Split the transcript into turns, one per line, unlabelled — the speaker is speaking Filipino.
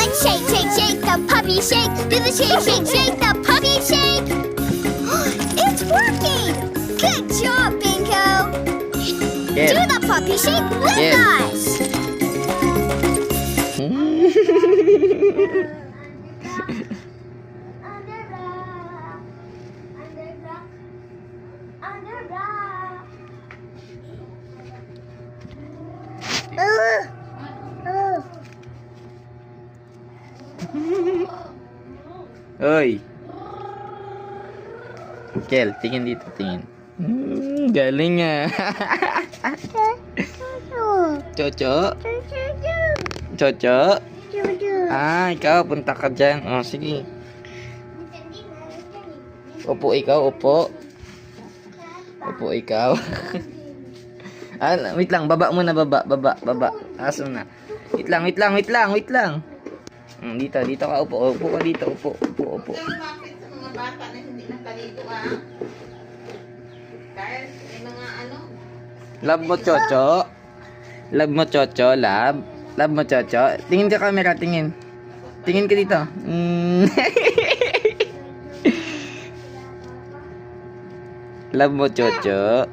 Let's shake, shake, shake the puppy shake. Do the shake, shake, shake the puppy shake. It's working. Good job, Bingo.
Good.
Do the puppy shake with
Good.
us.
Oy. Kel, tingin dito, tingin. Galing nga. Chocho. Chocho. Ah, ikaw, punta ka dyan. Oh, sige. Upo ikaw, upo. Upo ikaw. Ah, wait lang, baba muna, baba. Aso na. Wait lang. Dito ka, upo ka dito, upo.
Bakit sa mga bata na hindi nakalito Dahil may mga
Love mo, Chocho. Love mo, Chocho, love. Love mo, Chocho. Tingin ka camera, tingin. Tingin ka dito. Love mo, Chocho.